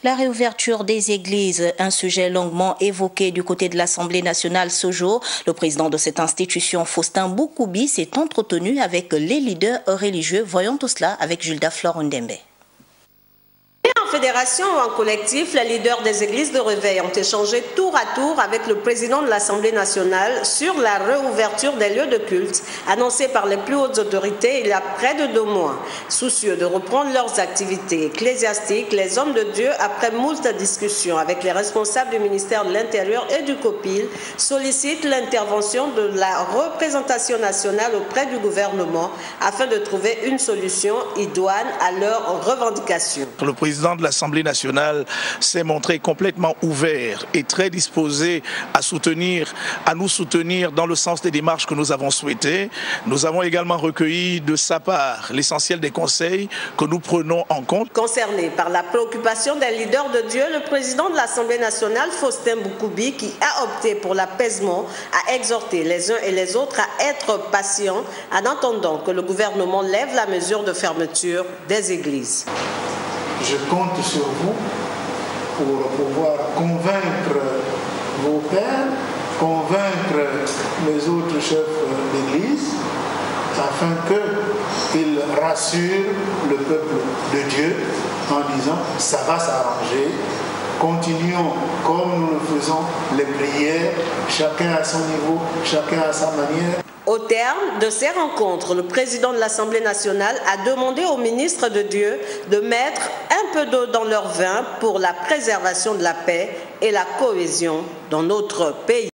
La réouverture des églises, un sujet longuement évoqué du côté de l'Assemblée nationale ce jour. Le président de cette institution, Faustin Boukoubi, s'est entretenu avec les leaders religieux. Voyons tout cela avec Julda Florendembe. En fédération ou en collectif, les leaders des églises de réveil ont échangé tour à tour avec le président de l'Assemblée nationale sur la réouverture des lieux de culte annoncée par les plus hautes autorités il y a près de 2 mois. Soucieux de reprendre leurs activités ecclésiastiques, les hommes de Dieu, après moult discussions avec les responsables du ministère de l'Intérieur et du COPIL, sollicitent l'intervention de la représentation nationale auprès du gouvernement afin de trouver une solution idoine à leurs revendications. Le président de l'Assemblée nationale s'est montré complètement ouvert et très disposé à nous soutenir dans le sens des démarches que nous avons souhaitées. Nous avons également recueilli de sa part l'essentiel des conseils que nous prenons en compte. Concerné par la préoccupation des leaders de Dieu, le président de l'Assemblée nationale, Faustin Boukoubi, qui a opté pour l'apaisement, a exhorté les uns et les autres à être patients en attendant que le gouvernement lève la mesure de fermeture des églises. Je compte sur vous pour pouvoir convaincre vos pères, convaincre les autres chefs d'église, afin qu'ils rassurent le peuple de Dieu en disant « ça va s'arranger ». Continuons comme nous le faisons, les prières, chacun à son niveau, chacun à sa manière. Au terme de ces rencontres, le président de l'Assemblée nationale a demandé aux ministres de Dieu de mettre un peu d'eau dans leur vin pour la préservation de la paix et la cohésion dans notre pays.